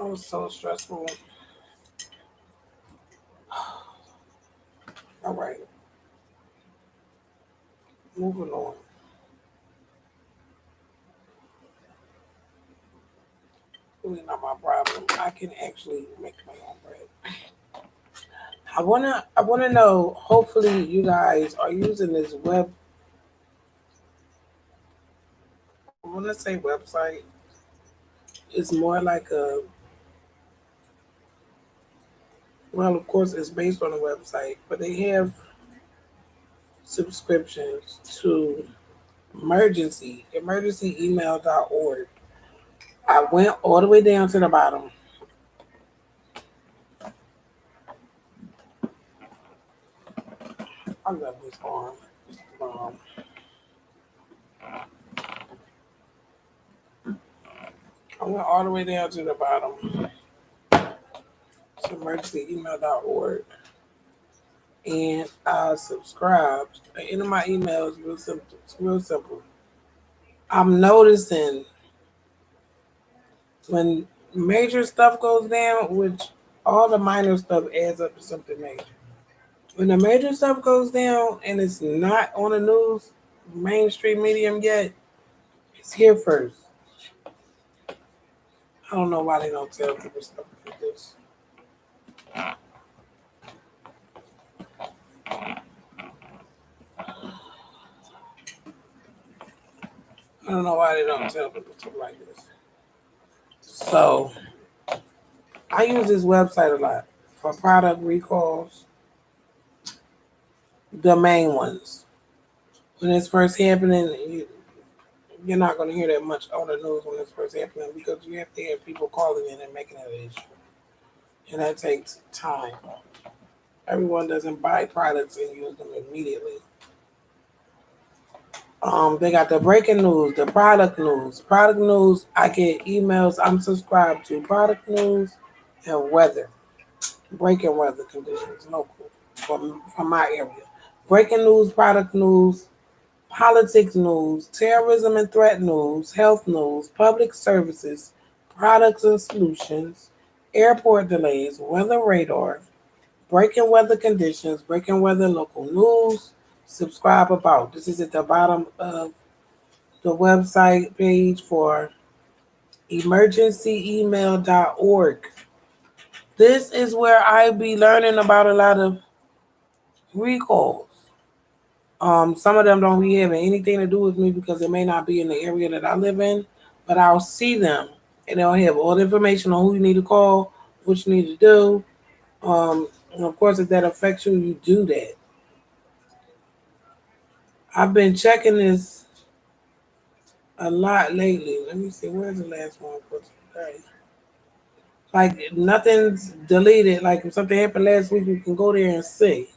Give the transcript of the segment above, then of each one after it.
It was so stressful. All right, moving on. Really not my problem. I can actually make my own bread. I wanna know. Hopefully, you guys are using this web. I wanna say website. It's more like a. Well, of course, it's based on a website, but they have subscriptions to emergencyemail.org. I went all the way down to the bottom. I love this arm. Um, I went all the way down to the bottom to emergencyemail.org and I subscribed. The end of my email is real simple. It's real simple. I'm noticing when major stuff goes down, which all the minor stuff adds up to something major. When the major stuff goes down and it's not on the news, mainstream medium yet, it's here first. I don't know why they don't tell people stuff like this. I don't know why they don't tell people stuff like this. So I use this website a lot for product recalls, the main ones. When it's first happening, you're not going to hear that much on the news when it's first happening because you have to have people calling in and making it an issue. And that takes time. Everyone doesn't buy products and use them immediately. They got the breaking news, the product news. Product news, I get emails. I'm subscribed to product news and weather, breaking weather conditions local from my area. Breaking news, product news, politics news, terrorism and threat news, health news, public services, products and solutions, airport delays, weather radar, breaking weather conditions, breaking weather local news, subscribe about. This is at the bottom of the website page for emergencyemail.org. This is where I be learning about a lot of recalls. Some of them don't be having anything to do with me because it may not be in the area that I live in, but I'll see them and they'll have all the information on who you need to call, what you need to do. And of course, if that affects you, you do that. I've been checking this a lot lately. Let me see, where's the last one for today? Like nothing's deleted. Like if something happened last week, you can go there and see.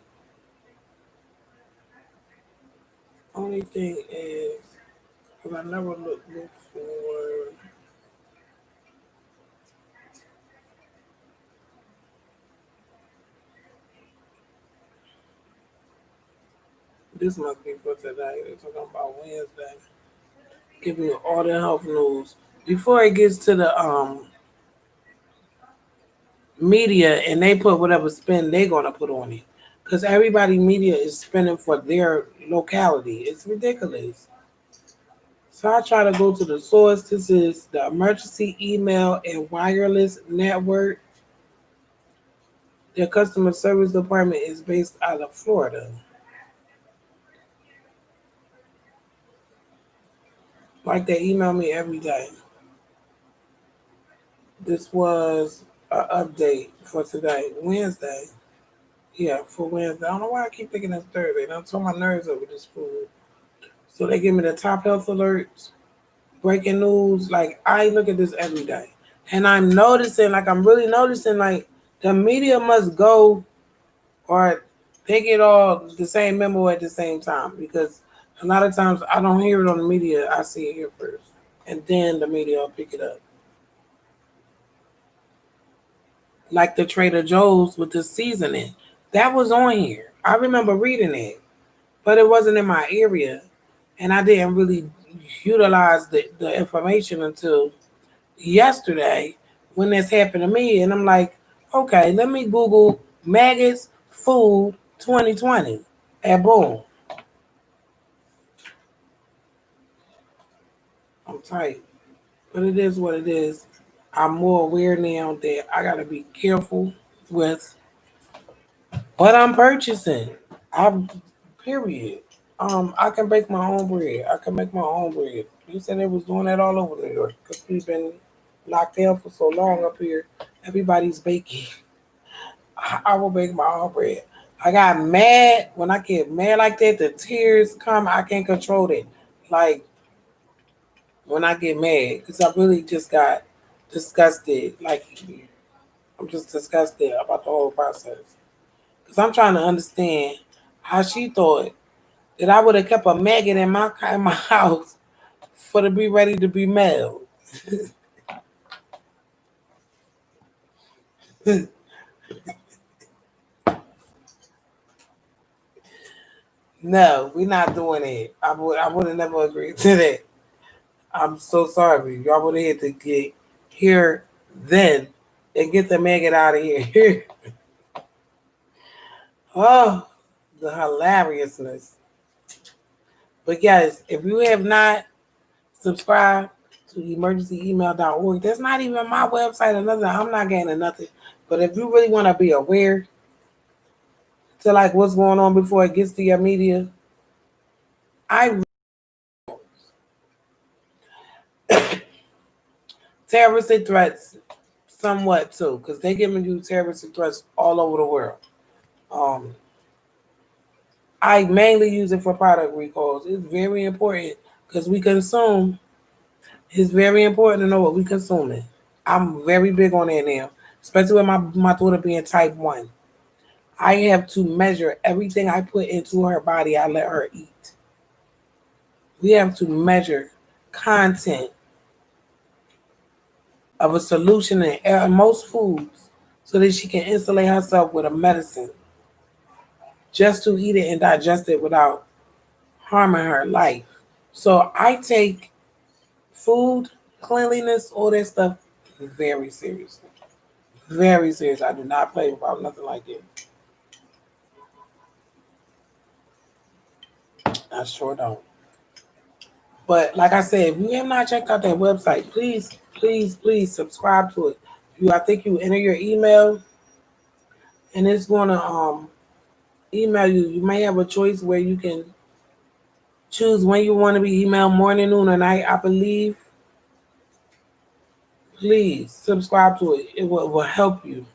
Only thing is, because I never look for. This must be for today. They're talking about Wednesday. Giving you all the health news before it gets to the media, and they put whatever spin they're gonna put on it. Because everybody media is spending for their locality. It's ridiculous. So I try to go to the source. This is the Emergency Email and Wireless Network. Their customer service department is based out of Florida. Like they email me every day. This was an update for today, Wednesday. Yeah, for Wednesday. I don't know why I keep thinking it's Thursday. Don't turn my nerves up with this food. So they give me the top health alerts, breaking news. Like I look at this every day, and I'm noticing, like I'm really noticing, like the media must go or they get all the same memo at the same time because a lot of times I don't hear it on the media. I see it here first, and then the media will pick it up. Like the Trader Joe's with the seasoning, that was on here. I remember reading it, but it wasn't in my area, and I didn't really utilize the information until yesterday when this happened to me, and I'm like, okay, let me Google maggots food 2020, and boom, I'm tight. But it is what it is. I'm more aware now that I gotta be careful with what I'm purchasing. I'm period. I can bake my own bread. I can make my own bread. You said they was doing that all over New York because we've been locked down for so long up here. Everybody's baking. I will bake my own bread. I got mad when I get mad like that. The tears come. I can't control it. Like when I get mad because I really just got disgusted. Like I'm just disgusted about the whole process because I'm trying to understand how she thought that I would have kept a maggot in my house for to be ready to be mailed. No, we're not doing it. I would have never agreed to that. I'm so sorry. Y'all would have had to get here then and get the maggot out of here. Oh, the hilariousness. But guys, if you have not subscribed to emergencyemail.org, that's not even my website or nothing. I'm not getting nothing. But if you really want to be aware to like what's going on before it gets to your media, I terroristic threats somewhat too, because they giving you terroristic threats all over the world. Um, I mainly use it for product recalls. It's very important because we consume. It's very important to know what we consuming. I'm very big on that now, especially with my daughter being type 1. I have to measure everything I put into her body. I let her eat. We have to measure content of a solution in most foods so that she can insulate herself with a medicine just to eat it and digest it without harming her life. So I take food, cleanliness, all that stuff very seriously. Very serious. I do not play about nothing like that. I sure don't. But like I said, if you have not checked out that website, please, please, please subscribe to it. I think you enter your email and it's gonna email you. You may have a choice where you can choose when you want to be emailed, morning, noon, or night. I believe. Please subscribe to it. It will help you.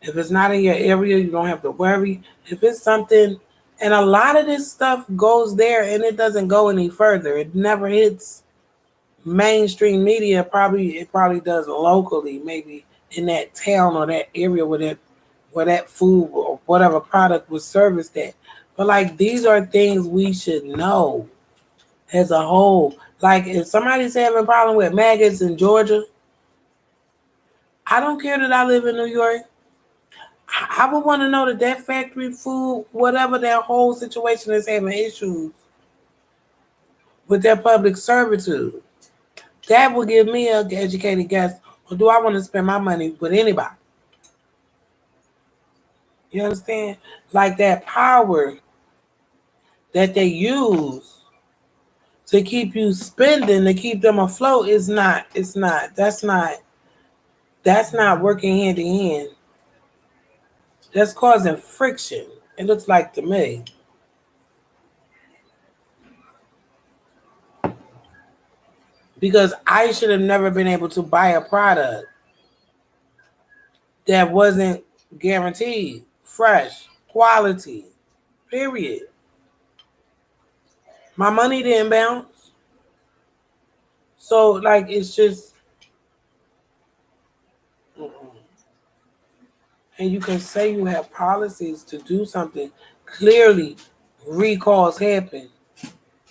If it's not in your area, you don't have to worry. If it's something, and a lot of this stuff goes there and it doesn't go any further. It never hits mainstream media. It probably does locally, maybe in that town or that area where that food or whatever product was serviced at. But like these are things we should know as a whole. Like if somebody's having a problem with maggots in Georgia, I don't care that I live in New York. I would want to know that factory food, whatever their whole situation is having issues with their public servitude. That would give me an educated guess. Or do I want to spend my money with anybody? You understand? Like that power that they use to keep you spending, to keep them afloat is not, that's not working hand in hand. That's causing friction. It looks like to me. Because I should have never been able to buy a product that wasn't guaranteed, fresh, quality, period. My money didn't bounce. So, like, it's just, and you can say you have policies to do something. Clearly, recalls happen.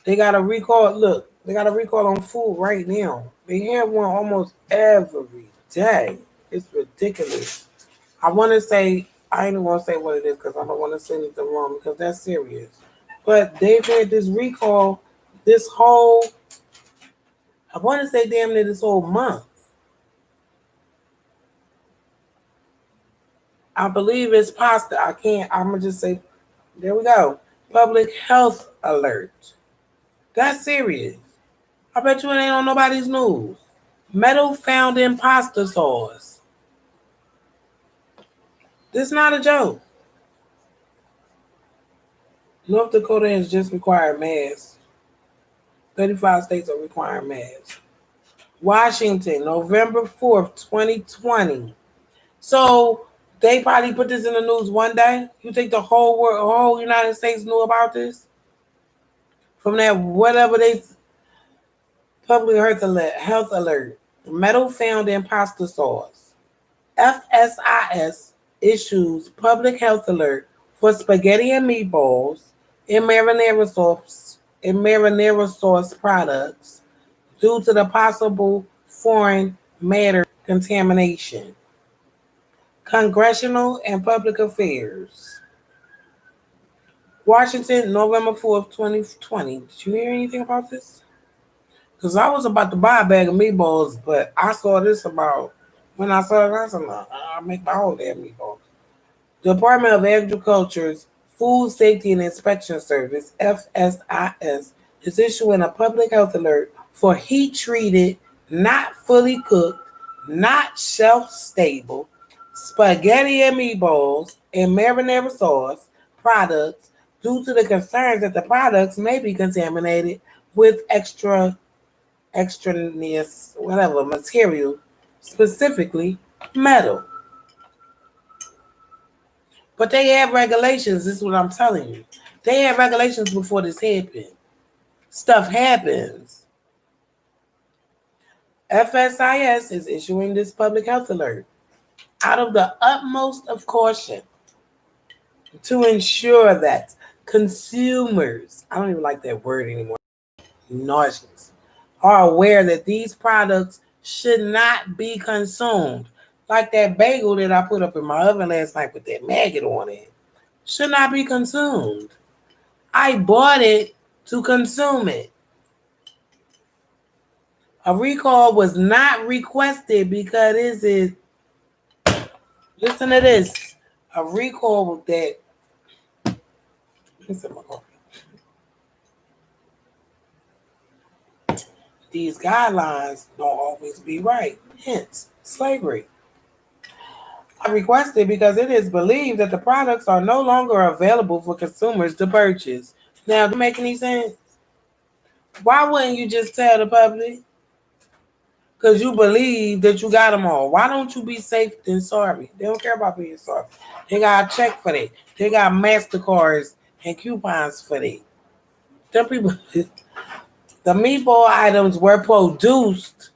They got a recall. Look, they got a recall on food right now. They have one almost every day. It's ridiculous. I want to say, I ain't going to say what it is because I don't want to say anything wrong because that's serious. But they've had this recall this whole, I want to say damn near this whole month. I believe it's pasta. I'm going to just say, there we go. Public health alert. That's serious. I bet you it ain't on nobody's news. Metal found in pasta sauce. This is not a joke. North Dakota has just required masks. 35 states are requiring masks. Washington, November 4th, 2020. So they probably put this in the news one day. You think the whole world, whole United States knew about this? From that whatever they public health alert. Metal found in pasta sauce. FSIS issues public health alert for spaghetti and meatballs and marinara sauce products due to the possible foreign matter contamination. Congressional and Public Affairs. Washington, November 4th, 2020. Did you hear anything about this? Because I was about to buy a bag of meatballs, but I saw this about, when I saw it, I said, no, I'll make my whole damn meatballs. Department of Agriculture's Food Safety and Inspection Service, FSIS, is issuing a public health alert for heat treated, not fully cooked, not shelf stable spaghetti and meatballs and marinara sauce products due to the concerns that the products may be contaminated with extraneous whatever material, specifically metal. But they have regulations. This is what I'm telling you. They have regulations before this happened. Stuff happens. FSIS is issuing this public health alert out of the utmost of caution to ensure that consumers, I don't even like that word anymore, nauseous, are aware that these products should not be consumed. Like that bagel that I put up in my oven last night with that maggot on it. Should not be consumed. I bought it to consume it. A recall was not requested because listen to this. A recall that these guidelines don't always be right. Hence, slavery. I requested because it is believed that the products are no longer available for consumers to purchase. Now, does it make any sense? Why wouldn't you just tell the public? Because you believe that you got them all. Why don't you be safe than sorry? They don't care about being sorry. They got a check for that. They got MasterCards and coupons for that. Them people, the meatball items were produced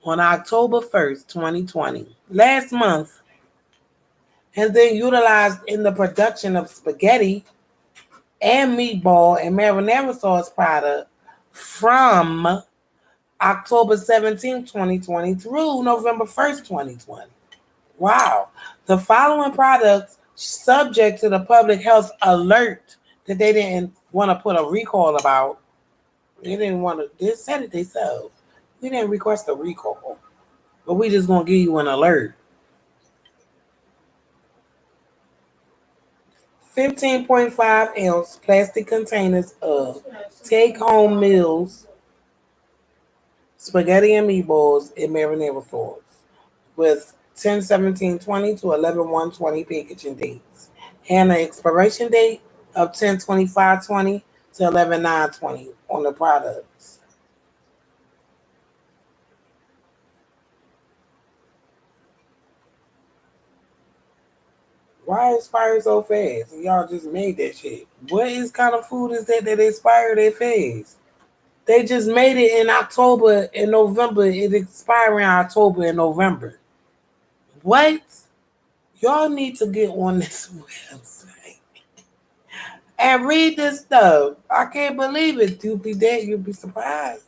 on October 1st, 2020, last month, and then utilized in the production of spaghetti and meatball and marinara sauce product from October 17th, 2020 through November 1st, 2020. Wow. The following products subject to the public health alert that they didn't want to put a recall about. They didn't want to, they said it themselves. We didn't request a recall, but we just going to give you an alert. 15.5 ounce plastic containers of take-home meals, spaghetti and meatballs, and marinara sauce with 10/17/20 to 11/1/20 packaging dates and an expiration date of 10/25/20 to 11/9/20 on the products. Why expire so fast? Y'all just made that shit. What is kind of food is that expire that fast? They just made it in October and November. It expired in October and November. What? Y'all need to get on this website and read this stuff. I can't believe it. You'll be dead. You'll be surprised.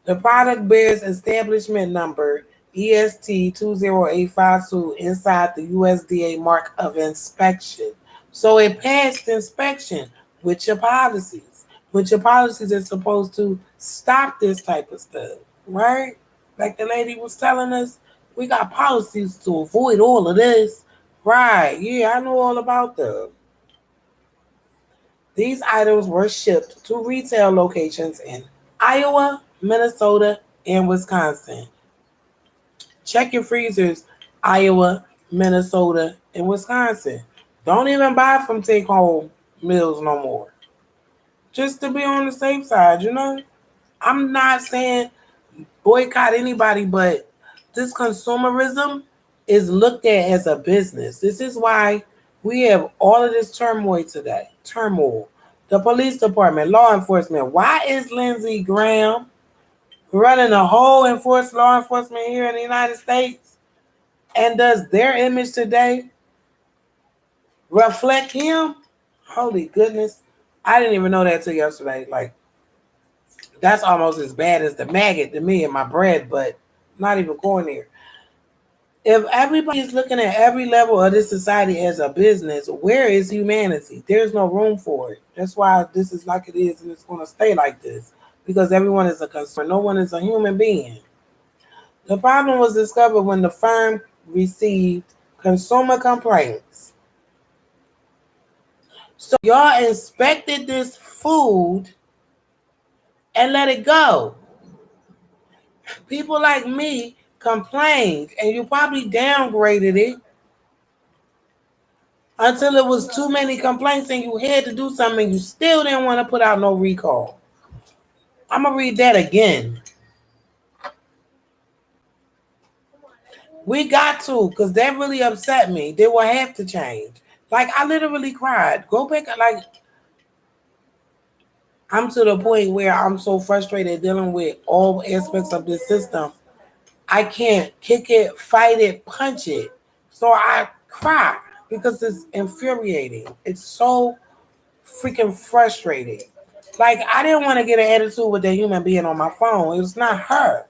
The product bears establishment number EST 20852 inside the USDA mark of inspection. So it passed inspection with your policies. With your policies are supposed to stop this type of stuff, right? Like the lady was telling us, We got policies to avoid all of this. Right. Yeah, I know all about them. These items were shipped to retail locations in Iowa, Minnesota, and Wisconsin. Check your freezers, Iowa, Minnesota, and Wisconsin. Don't even buy from take home meals no more. Just to be on the safe side, you know? I'm not saying boycott anybody, but this consumerism is looked at as a business. This is why we have all of this turmoil today. Turmoil. The police department, law enforcement. Why is Lindsey Graham running the whole law enforcement here in the United States? And does their image today reflect him? Holy goodness. I didn't even know that till yesterday. Like, that's almost as bad as the maggot to me in my bread, but not even going there. If everybody is looking at every level of this society as a business, where is humanity? There's no room for it. That's why this is like it is, and it's going to stay like this because everyone is a consumer. No one is a human being. The problem was discovered when the firm received consumer complaints. So y'all inspected this food and let it go. People like me complained, and you probably downgraded it until it was too many complaints and you had to do something. You still didn't want to put out no recall. I'm going to read that again. We got to, because that really upset me. They will have to change. Like, I literally cried. Go back, like, I'm to the point where I'm so frustrated dealing with all aspects of this system. I can't kick it, fight it, punch it. So I cry because it's infuriating. It's so freaking frustrating. Like, I didn't want to get an attitude with that human being on my phone. It was not her.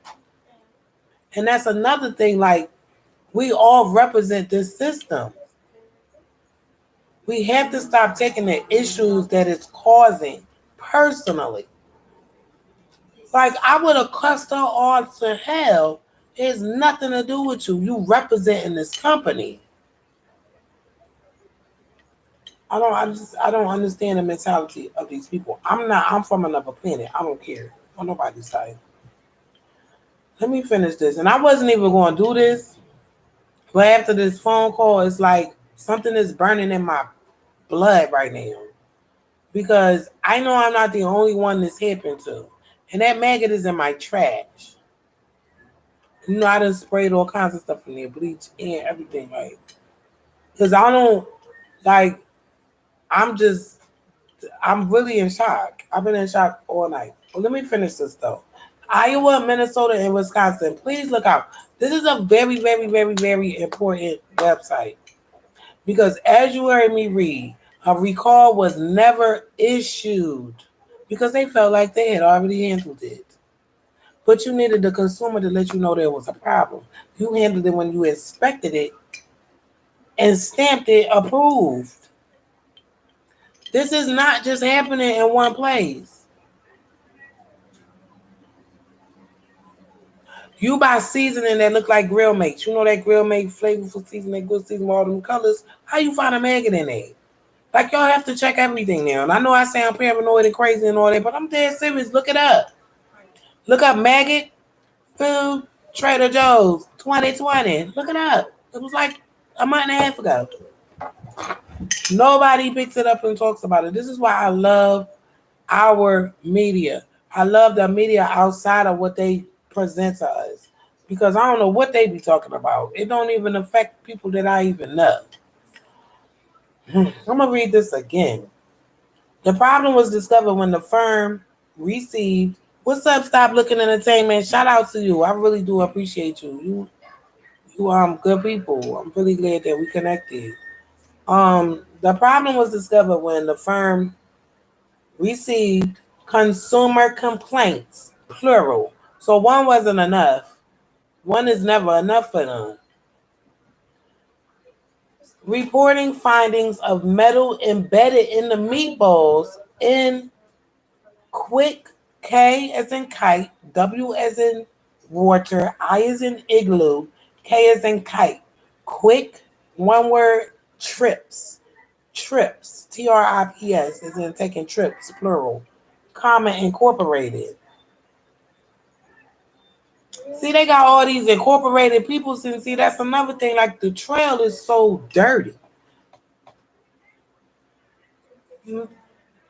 And that's another thing. Like, we all represent this system. We have to stop taking the issues that it's causing personally. Like, I would have cussed her all to hell. It has nothing to do with you. You representing this company. I don't understand the mentality of these people. I'm from another planet. I don't care on nobody's side. Let me finish this. And I wasn't even going to do this, but after this phone call, it's like something is burning in my blood right now. Because I know I'm not the only one this happened to. And that maggot is in my trash. You know, I done sprayed all kinds of stuff in there, bleach and everything, like. Because I don't, like, I'm really in shock. I've been in shock all night. Well, let me finish this, though. Iowa, Minnesota, and Wisconsin, please look out. This is a very, very, very, very important website. Because as you heard me read, a recall was never issued because they felt like they had already handled it. But you needed the consumer to let you know there was a problem. You handled it when you inspected it and stamped it approved. This is not just happening in one place. You buy seasoning that look like Grill Mates. You know that Grill Mate flavorful seasoning, good seasoning, all them colors. How you find a maggot in there? Like, y'all have to check everything now. And I know I sound paranoid and crazy and all that, but I'm dead serious. Look it up. Look up maggot food Trader Joe's 2020. Look it up. It was like a month and a half ago. Nobody picks it up and talks about it. This is why I love our media. I love the media outside of what they present to us. Because I don't know what they be talking about. It don't even affect people that I even know. I'm going to read this again. The problem was discovered when the firm received. What's up, Stop Looking Entertainment? Shout out to you. I really do appreciate you. You good people. I'm really glad that we connected. The problem was discovered when the firm received consumer complaints, plural. So one wasn't enough. One is never enough for them. Reporting findings of metal embedded in the meatballs in quick K as in kite, W as in water, I as in igloo, K is in kite. Quick, one word, trips. Trips, TRIPS, is in taking trips, plural. Comma Incorporated. See, they got all these incorporated people. And see, that's another thing. Like, the trail is so dirty.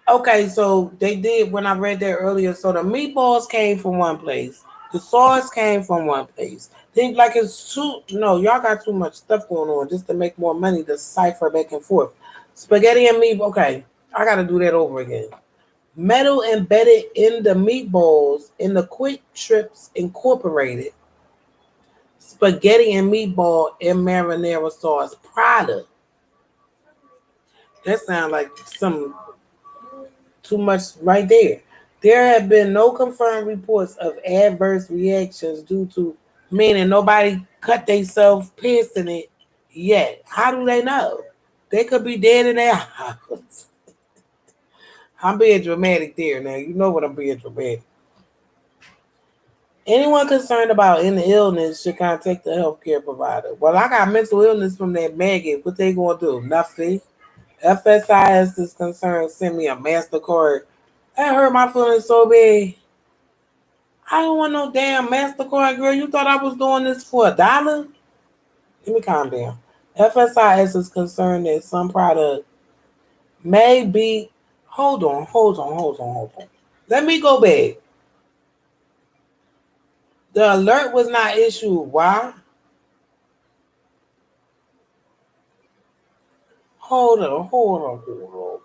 Okay, so they did when I read that earlier. So the meatballs came from one place, the sauce came from one place. Think like it's too no, y'all got too much stuff going on just to make more money to cipher back and forth. Spaghetti and meat. Okay, I got to do that over again. Metal embedded in the meatballs in the Quick Trips Incorporated spaghetti and meatball and marinara sauce product. That sounds like some too much right there. There have been no confirmed reports of adverse reactions due to meaning nobody cut themselves piercing it yet. How do they know? They could be dead in their house. I'm being dramatic there now. You know what I'm being dramatic. Anyone concerned about an illness should contact the healthcare provider. Well, I got mental illness from that maggot. What they gonna do? Nothing. FSIS is concerned. Send me a MasterCard. That hurt my feelings so bad. I don't want no damn MasterCard, girl. You thought I was doing this for $1? Let me calm down. FSIS is concerned that some product may be. Hold on. Let me go back. The alert was not issued. Why? Hold on.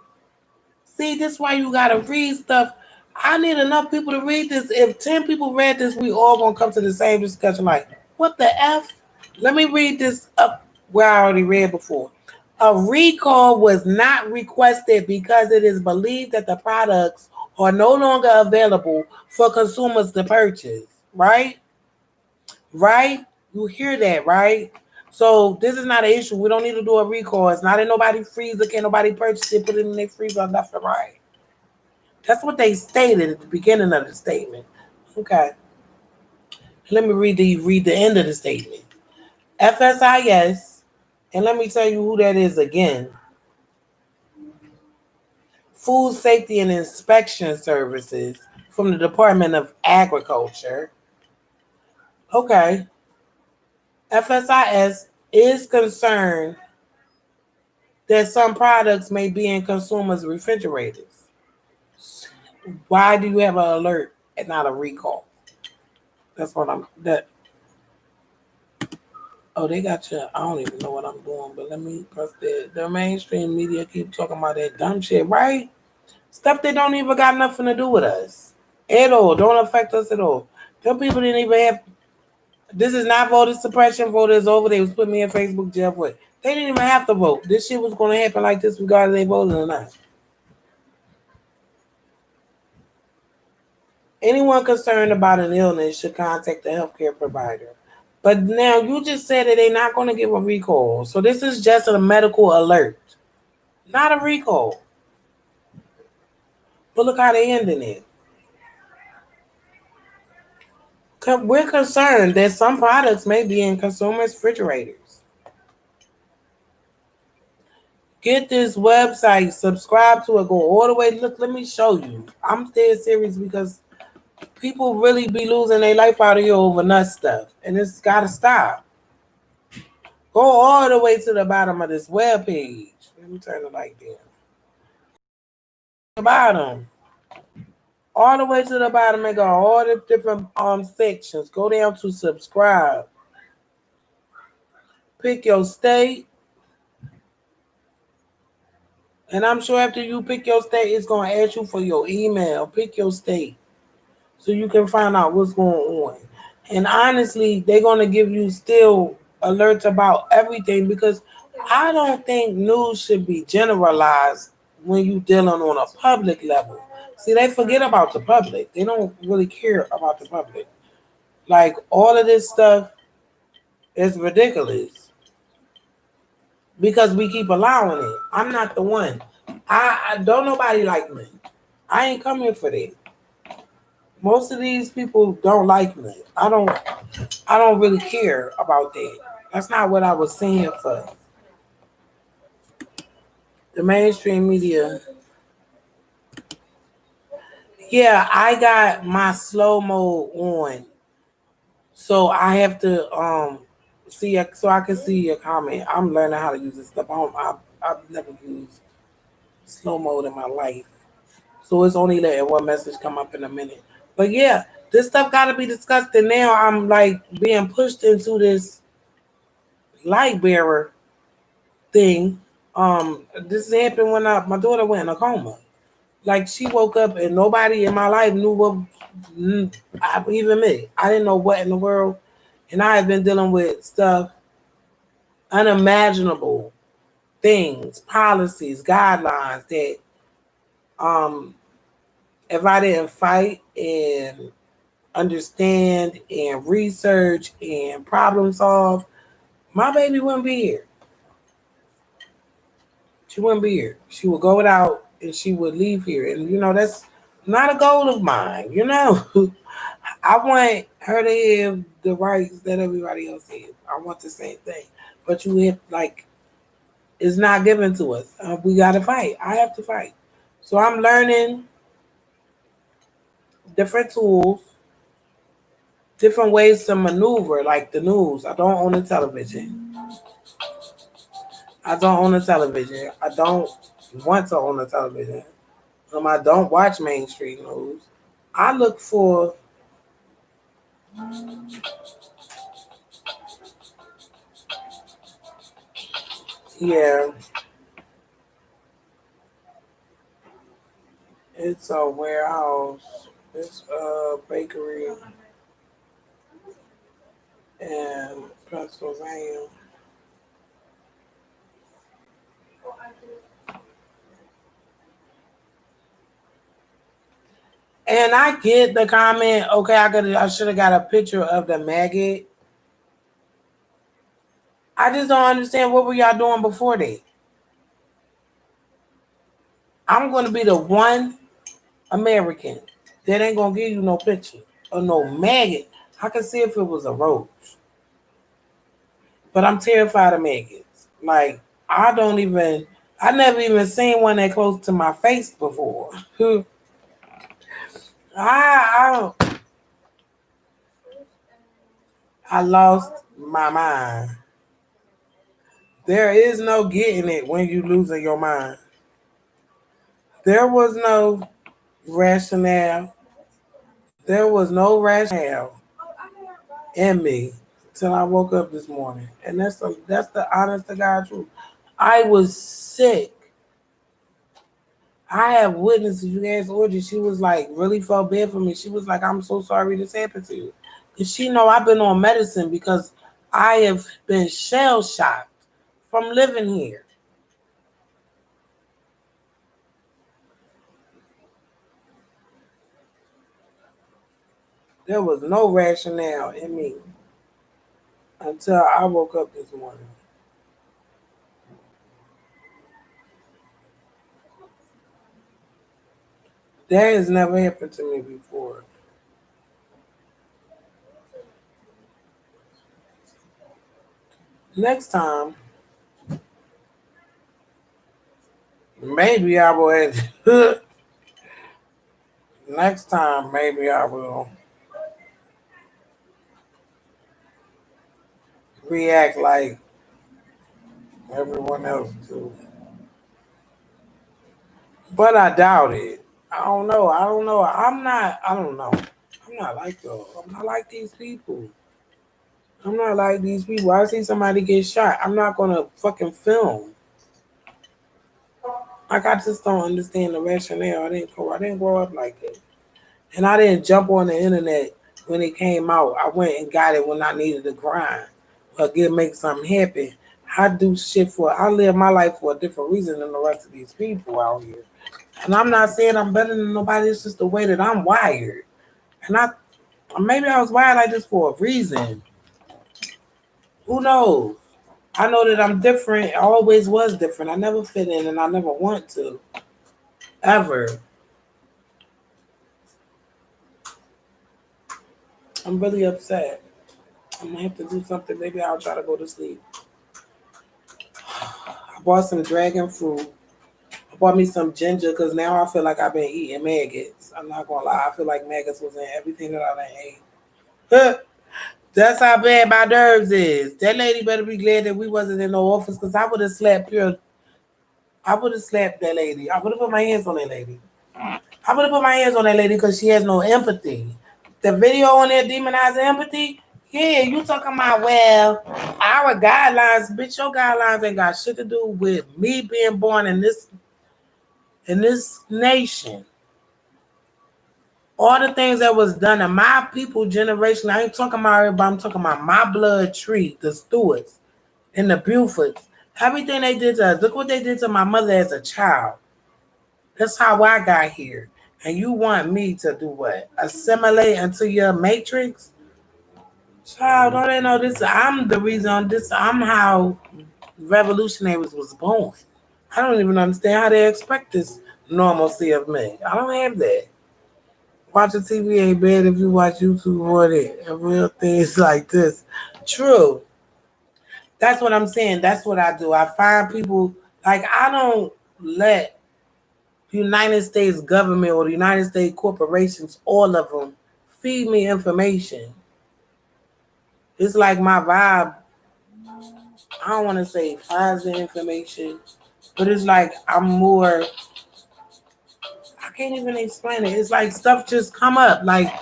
See, this is why you gotta read stuff. I need enough people to read this. If 10 people read this, we all gonna come to the same discussion. Like, what the F? Let me read this up where I already read before. A recall was not requested because it is believed that the products are no longer available for consumers to purchase. Right? Right? You hear that, right? So this is not an issue. We don't need to do a recall. It's not in nobody's freezer. Can't nobody purchase it, put it in their freezer, left or right. That's what they stated at the beginning of the statement. Okay. Let me read the end of the statement. FSIS, and let me tell you who that is again. Food Safety and Inspection Services from the Department of Agriculture. Okay. FSIS is concerned that some products may be in consumers' refrigerators. Why do you have an alert and not a recall? That's what I'm that. Oh, they got you. I don't even know what I'm doing, but let me press that. The mainstream media keep talking about that dumb shit, right? Stuff that don't even got nothing to do with us at all. Don't affect us at all. Them people didn't even have. This is not voter suppression. Voter is over. They was putting me in Facebook jail for it. They didn't even have to vote. This shit was going to happen like this regardless they voted or not. Anyone concerned about an illness should contact the healthcare provider. But now you just said that they're not going to give a recall. So this is just a medical alert, not a recall. But look how they ending it. We're concerned that some products may be in consumers' refrigerators. Get this website, subscribe to it, go all the way. Look, let me show you. I'm dead serious because people really be losing their life out of here over nut stuff. And it's got to stop. Go all the way to the bottom of this web page. Let me turn the light down. The bottom. All the way to the bottom and go all the different sections. Go down to subscribe. Pick your state. And I'm sure after you pick your state, it's going to ask you for your email. Pick your state so you can find out what's going on. And honestly, they're going to give you still alerts about everything because I don't think news should be generalized when you're dealing on a public level. See, they forget about the public. They don't really care about the public. Like, all of this stuff is ridiculous because we keep allowing it. I'm not the one. I don't nobody like me. I ain't coming for that. Most of these people don't like me. I don't. I don't really care about that. That's not what I was saying for. The mainstream media. Yeah, I got my slow mode on, so I have to see so I can see your comment. I'm learning how to use this stuff. I've never used slow mode in my life, so it's only letting one message come up in a minute. But yeah, this stuff got to be discussed, and now I'm like being pushed into this light bearer thing. This happened when my daughter went in a coma. Like she woke up and nobody in my life knew what. Even me, I didn't know what in the world, and I have been dealing with stuff unimaginable things, policies, guidelines that um if I didn't fight and understand and research and problem solve, my baby wouldn't be here. She wouldn't be here. She would go out and she would leave here. And that's not a goal of mine, I want her to have the rights that everybody else has. I want the same thing. But you have it's not given to us. We gotta fight. I have to fight. So I'm learning different tools, different ways to maneuver, like the news. I don't own a television. I don't own a television. I don't want to own a television. I don't watch mainstream news. I look for yeah. It's a warehouse. It's a bakery in Pennsylvania. And I get the comment. Okay, I should have got a picture of the maggot. I just don't understand what were y'all doing before that. I'm gonna be the one American that ain't gonna give you no picture or no maggot. I can see if it was a roach, but I'm terrified of maggots. Like I never even seen one that close to my face before. I I lost my mind. There is no getting it when you losing your mind. There was no rationale. There was no rationale in me till I woke up this morning, and that's the honest to God truth. I was sick. I have witnesses. You asked Audrey, she was like really felt bad for me. She was like, "I'm so sorry this happened to you," because she know I've been on medicine because I have been shell shocked from living here. There was no rationale in me until I woke up this morning. That has never happened to me before. Next time, maybe I will. Next time, maybe I will react like everyone else do. But I doubt it. I don't know. I don't know. I'm not. I don't know. I'm not like those. I'm not like these people. I'm not like these people. I see somebody get shot. I'm not gonna fucking film. Like I just don't understand the rationale. I didn't grow up like that. And I didn't jump on the internet when it came out. I went and got it when I needed to grind or make something happen. I do shit I live my life for a different reason than the rest of these people out here. And I'm not saying I'm better than nobody. It's just the way that I'm wired. And maybe I was wired like this for a reason. Who knows? I know that I'm different. I always was different. I never fit in and I never want to. Ever. I'm really upset. I'm gonna have to do something. Maybe I'll try to go to sleep. I bought some dragon fruit. I bought me some ginger because now I feel like I've been eating maggots. I'm not gonna lie. I feel like maggots was in everything that I done ate. That's how bad my nerves is. That lady better be glad that we wasn't in no office because I would have slapped pure. I would have slapped that lady. I would have put my hands on that lady. I would have put my hands on that lady because she has no empathy. The video on there demonizing empathy. Yeah, you talking about, well, our guidelines, bitch, your guidelines ain't got shit to do with me being born in this nation. All the things that was done to my people generation, I ain't talking about everybody, I'm talking about my blood tree, the Stewarts and the Bufords. Everything they did to us. Look what they did to my mother as a child. That's how I got here. And you want me to do what? Assimilate into your matrix? Child, don't they know this? I'm the reason this. I'm how revolutionaries was born. I don't even understand how they expect this normalcy of me. I don't have that. Watching TV ain't bad if you watch YouTube more than real things like this. True. That's what I'm saying. That's what I do. I find people like I don't let United States government or the United States corporations, all of them, feed me information. It's like my vibe. I don't want to say finds the information, but it's like I'm more. I can't even explain it. It's like stuff just come up. Like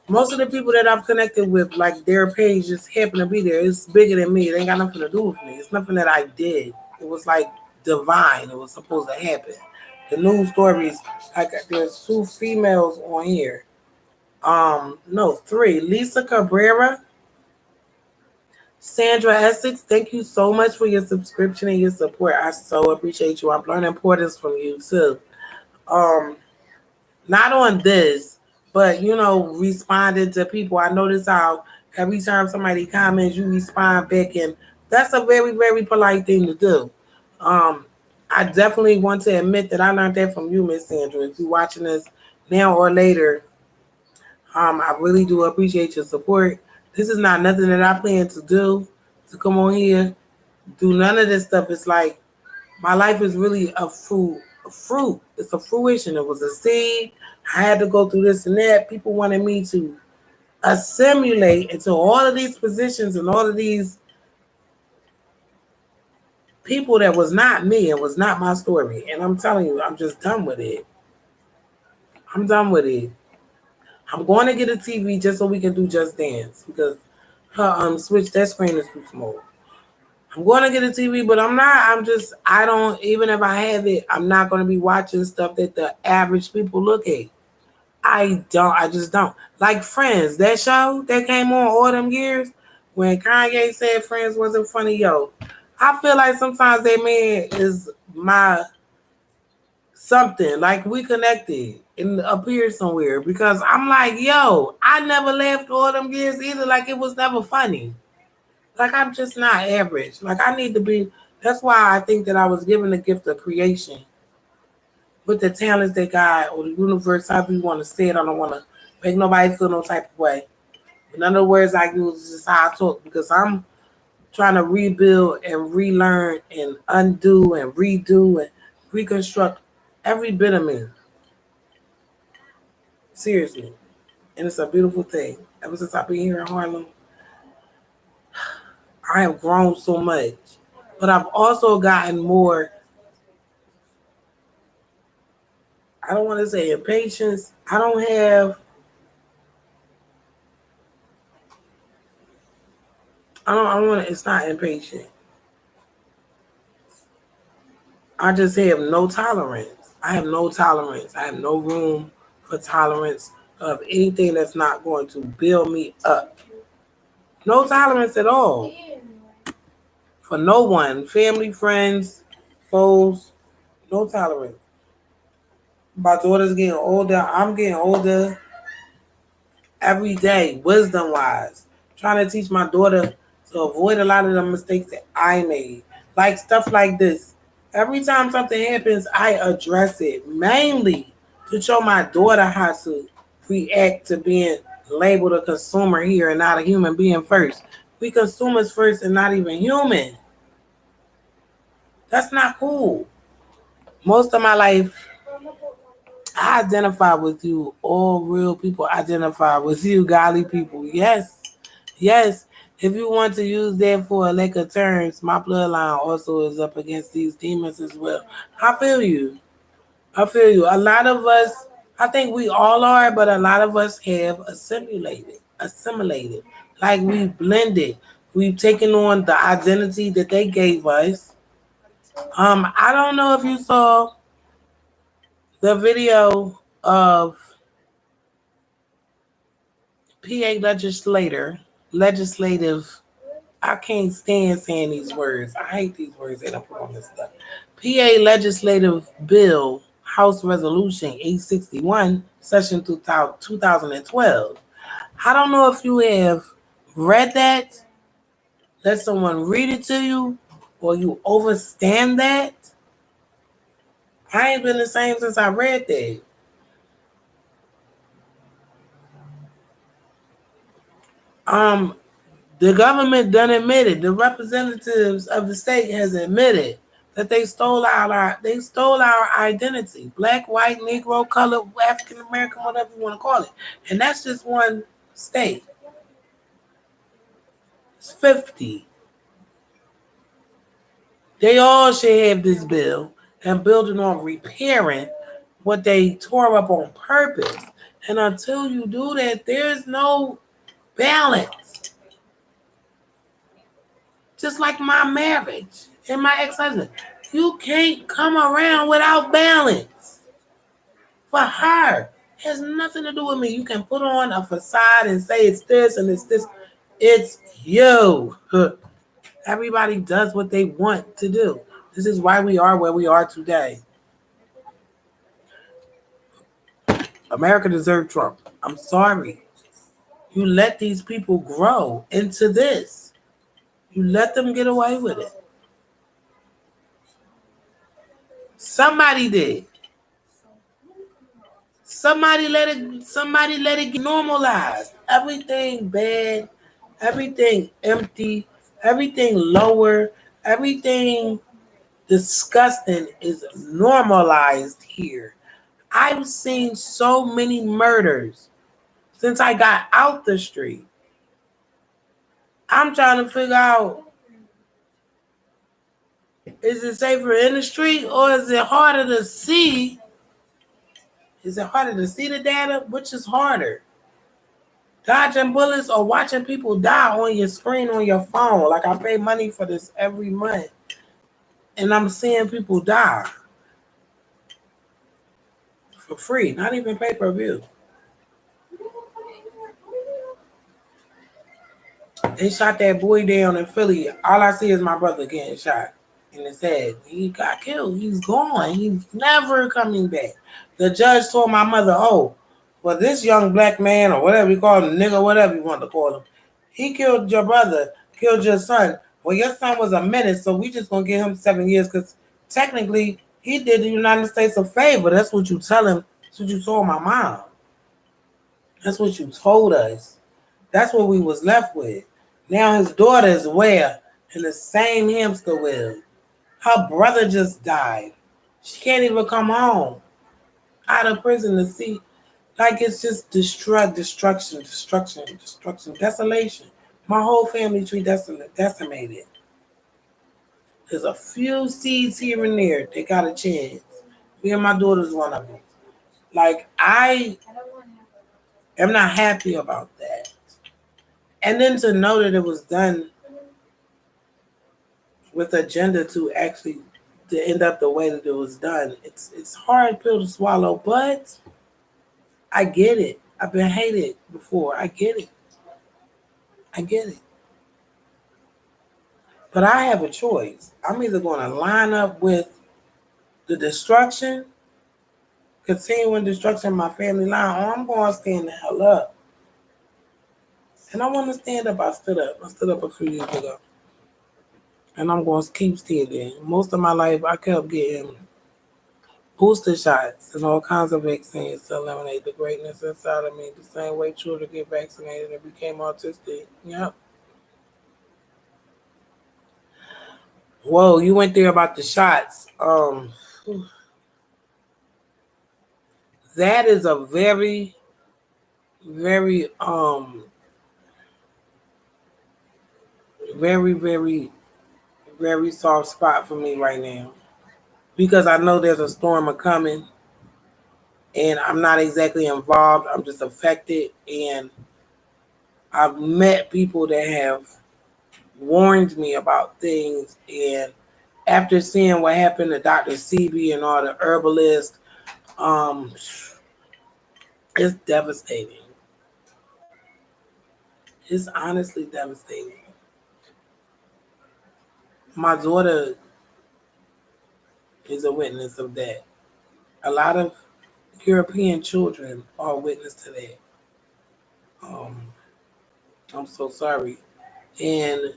most of the people that I've connected with, like their page just happen to be there. It's bigger than me. It ain't got nothing to do with me. It's nothing that I did. It was like divine. It was supposed to happen. The news stories, like there's two females on here. No, three. Lisa Cabrera, Sandra Essex. Thank you so much for your subscription and your support. I so appreciate you. I'm learning importance from you too. Um, Not on this, but responding to people. I notice how every time somebody comments, you respond back, and that's a very, very polite thing to do. Um, I definitely want to admit that I learned that from you, Miss Sandra. If you're watching this now or later, I really do appreciate your support. This is not nothing that I plan to do, to come on here, do none of this stuff. It's like my life is really a fruit. A fruit. It's a fruition. It was a seed. I had to go through this and that. People wanted me to assimilate into all of these positions and all of these people that was not me. It was not my story. And I'm telling you, I'm just done with it. I'm done with it. I'm going to get a TV just so we can do Just Dance because her switch, that screen is too small. I'm going to get a TV, but I don't, even if I have it, I'm not going to be watching stuff that the average people look at. I just don't. Like Friends, that show that came on all them years when Kanye said Friends wasn't funny, yo. I feel like sometimes that man is my something, like we connected and appeared somewhere because I'm like, yo, I never laughed all them years either. Like it was never funny. Like I'm just not average. Like I need to be. That's why I think that I was given the gift of creation with the talents that God or the universe, however you want to say it. I don't want to make nobody feel no type of way. In other words, I use is just how I talk because I'm trying to rebuild and relearn and undo and redo and reconstruct every bit of me. Seriously. And it's a beautiful thing. Ever since I've been here in Harlem, I have grown so much. But I've also gotten more, I don't want to say impatience. I don't want to, it's not impatient. I just have no tolerance. I have no tolerance. I have no room for tolerance of anything that's not going to build me up. No tolerance at all. For no one. Family, friends, foes, no tolerance. My daughter's getting older. I'm getting older every day, wisdom wise. Trying to teach my daughter to avoid a lot of the mistakes that I made. Like stuff like this. Every time something happens, I address it mainly to show my daughter how to react to being labeled a consumer here and not a human being first. We consumers first and not even human. That's not cool. Most of my life, I identify with you. All real people identify with you, godly people. Yes. Yes. If you want to use that for a lack of terms, my bloodline also is up against these demons as well. I feel you. I feel you. A lot of us, I think we all are, but a lot of us have assimilated. Like we blended. We've taken on the identity that they gave us. I don't know if you saw the video of PA legislative. I can't stand saying these words. I hate these words that I put on this stuff. PA legislative bill, House Resolution 861, session 2012. I don't know if you have read that, let someone read it to you, or you overstand that. I ain't been the same since I read that. Um, the government done admitted, the representatives of the state has admitted that they stole our identity. Black, white, Negro, colored, African American, whatever you want to call it. And that's just one state. It's 50. They all should have this bill and building on repairing what they tore up on purpose. And until you do that, there's no balance. Just like my marriage and my ex-husband. You can't come around without balance. For her, it has nothing to do with me. You can put on a facade and say it's this and it's this. It's you. Everybody does what they want to do. This is why we are where we are today. America deserved Trump. I'm sorry. You let these people grow into this. You let them get away with it. Somebody did. Somebody let it get normalized. Everything bad, everything empty, everything lower, everything disgusting is normalized here. I've seen so many murders since I got out the street. I'm trying to figure out, is it safer in the street or is it harder to see? Is it harder to see the data? Which is harder? Dodging bullets or watching people die on your screen on your phone? Like I pay money for this every month and I'm seeing people die for free, not even pay-per-view. They shot that boy down in Philly. All I see is my brother getting shot in his head. He got killed. He's gone. He's never coming back. The judge told my mother, oh, well, this young black man or whatever you call him, nigga, whatever you want to call him, he killed your brother, killed your son. Well, your son was a menace, so we just going to give him 7 years because technically he did the United States a favor. That's what you tell him. That's what you told my mom. That's what you told us. That's what we was left with. Now his daughter is where? In the same hamster wheel. Her brother just died. She can't even come home out of prison to see. Like it's just destruction, desolation. My whole family tree decimated. There's a few seeds here and there. They got a chance. Me and my daughter's one of them. Like I am not happy about that. And then to know that it was done with agenda to actually to end up the way that it was done, it's hard pill to swallow, but I get it. I've been hated before. I get it. I get it. But I have a choice. I'm either going to line up with the destruction, continuing destruction of my family line, or I'm going to stand the hell up. And I want to stand up. I stood up. I stood up a few years ago. And I'm going to keep standing. Most of my life, I kept getting booster shots and all kinds of vaccines to eliminate the greatness inside of me. The same way children get vaccinated and became autistic. Yep. Whoa, you went there about the shots. That is a very, very, very, very, very soft spot for me right now because I know there's a storm coming, and I'm not exactly involved. I'm just affected, and I've met people that have warned me about things, and after seeing what happened to Dr. CB and all the herbalists, um, it's devastating. It's honestly devastating. My daughter is a witness of that. A lot of European children are witness to that. Um, I'm so sorry. And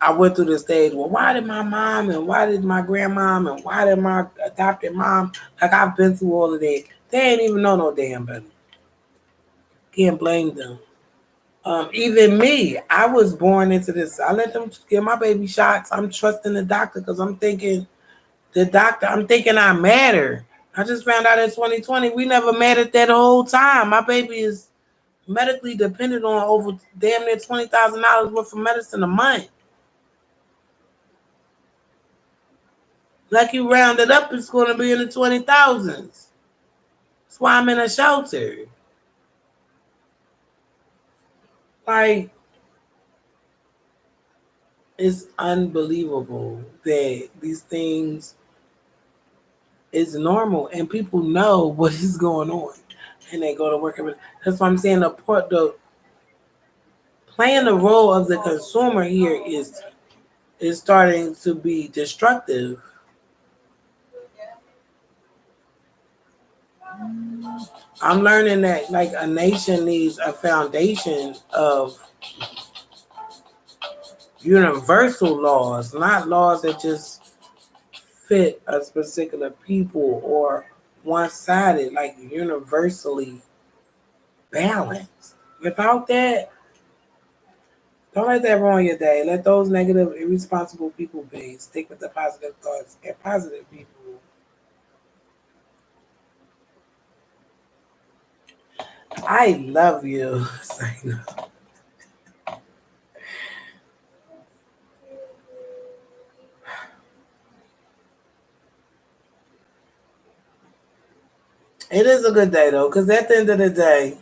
I went through the stage, well, why did my mom and why did my grandmom and why did my adopted mom, like I've been through all of that. They ain't even know no damn better. Can't blame them. Even me, I was born into this. I let them get my baby shots. I'm trusting the doctor because I'm thinking I'm thinking I matter. I just found out in 2020 we never mattered that whole time. My baby is medically dependent on over damn near $20,000 worth of medicine a month. Like you rounded up, it's going to be in the 20,000s. That's why I'm in a shelter. Like, it's unbelievable that these things is normal and people know what is going on and they go to work every day. That's why I'm saying the playing the role of the consumer here is starting to be destructive. I'm learning that like a nation needs a foundation of universal laws, not laws that just fit a particular people or one-sided, like universally balanced. Without that, don't let that ruin your day. Let those negative, irresponsible people be. Stick with the positive thoughts and positive people. I love you. It is a good day though, because at the end of the day,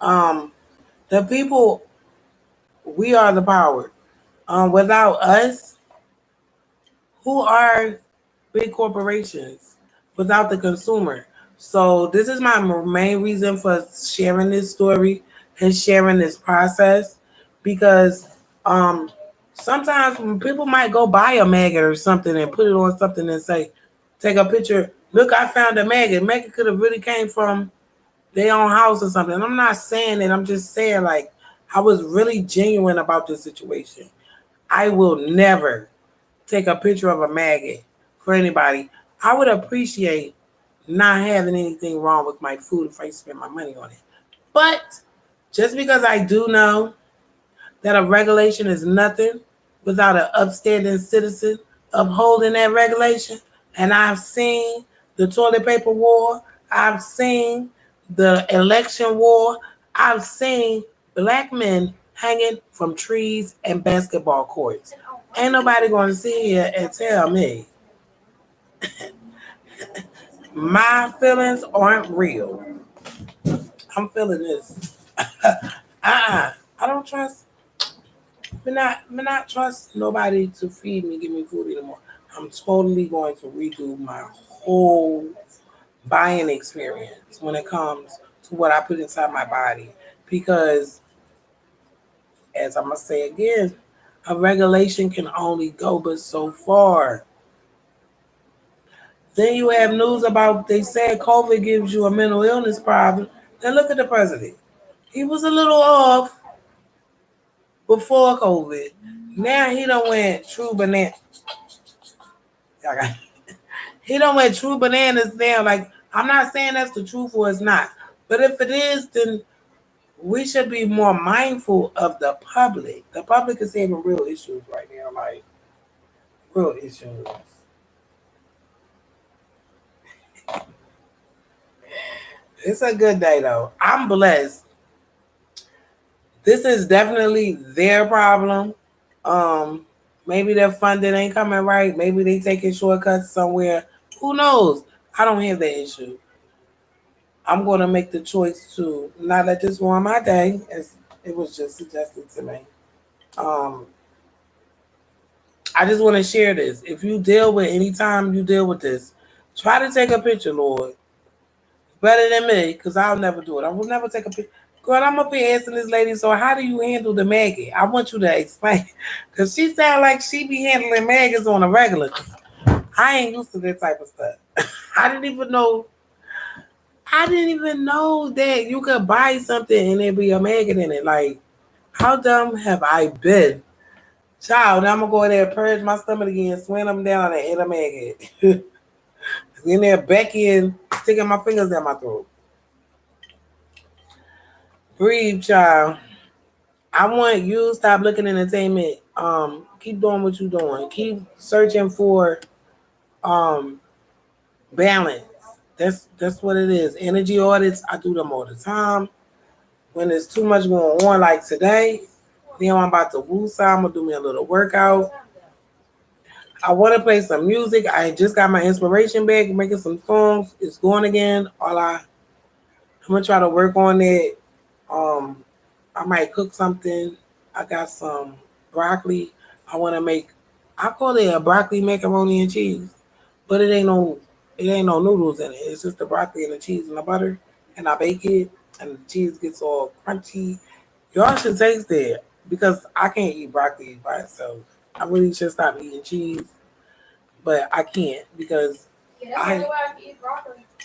um, the people, we are the power. Without us, who are big corporations? Without the consumer. So this is my main reason for sharing this story and sharing this process because um, sometimes when people might go buy a maggot or something and put it on something and say, take a picture. Look, I found a maggot. Maggot could have really came from their own house or something. And I'm not saying that. I'm just saying like I was really genuine about this situation. I will never take a picture of a maggot for anybody. I would appreciate not having anything wrong with my food if I spend my money on it. But just because I do know that a regulation is nothing without an upstanding citizen upholding that regulation, and I've seen the toilet paper war, I've seen the election war, I've seen black men hanging from trees and basketball courts. Ain't nobody going to sit here and tell me my feelings aren't real. I'm feeling this. I don't trust. Me not trust nobody to feed me, give me food anymore. I'm totally going to redo my whole buying experience when it comes to what I put inside my body. Because, as I'm gonna say again, a regulation can only go but so far. Then you have news about they said COVID gives you a mental illness problem. Then look at the president. He was a little off before COVID. Now he done went true banana. He don't let true bananas down. Like, I'm not saying that's the truth or it's not. But if it is, then we should be more mindful of the public. The public is having real issues right now, like real issues. It's a good day though. I'm blessed. This is definitely their problem. Um, Maybe their funding ain't coming right. Maybe they taking shortcuts somewhere. Who knows? I don't have that issue. I'm gonna make the choice to not let this ruin my day, as it was just suggested to me. Um, I just want to share this. If you deal with anytime you deal with this, try to take a picture, Lord. Better than me, because I'll never do it. I will never take a picture. Girl, I'm up here asking this lady, so how do you handle the maggot? I want you to explain. Because she sound like she be handling maggots on a regular. I ain't used to that type of stuff. I didn't even know. I didn't even know that you could buy something and there be a maggot in it. Like, how dumb have I been? Child, now I'm gonna go in there and purge my stomach again, swing them down and eat a maggot. In there, Becky and sticking my fingers down my throat. Breathe, child. I want you to stop looking at entertainment. Keep doing what you're doing. Keep searching for um balance. That's what it is. Energy audits, I do them all the time. When there's too much going on, like today, now I'm about to woo some. I'm gonna do me a little workout. I want to play some music. I just got my inspiration back, making some songs. It's going again. I'm gonna try to work on it. Um, I might cook something. I got some broccoli. I want to make. I call it a broccoli macaroni and cheese, but it ain't no noodles in it. It's just the broccoli and the cheese and the butter, and I bake it, and the cheese gets all crunchy. Y'all should taste it because I can't eat broccoli by itself. I really should stop eating cheese, but I can't because I.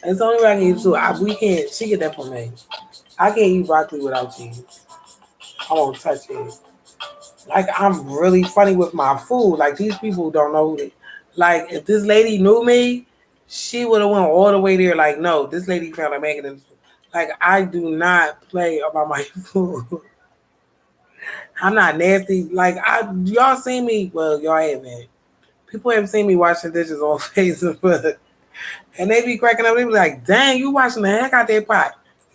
It's the only way I can eat too. We can't. She get that from me. I can't eat broccoli without cheese. I won't touch it. Like, I'm really funny with my food. Like, these people don't know who they. Like, if this lady knew me, she would have went all the way there. Like, no, this lady found a maggot in this food. Like, I do not play about my food. I'm not nasty. Like, y'all seen me. Well, y'all haven't. People have seen me washing dishes on Facebook, and they be cracking up. They be like, "Dang, you washing the heck out that pot?"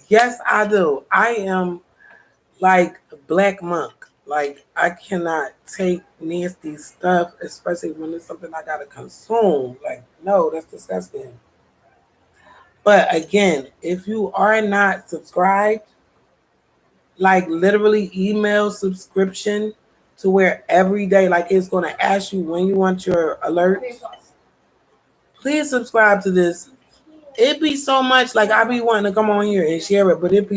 Yes, I do. I am like Black Monk. Like, I cannot take nasty stuff, especially when it's something I gotta consume. Like, no, that's disgusting. But again, if you are not subscribed, like literally email subscription to where every day, like it's gonna ask you when you want your alerts. Please subscribe to this. It be so much like I be wanting to come on here and share it, but it be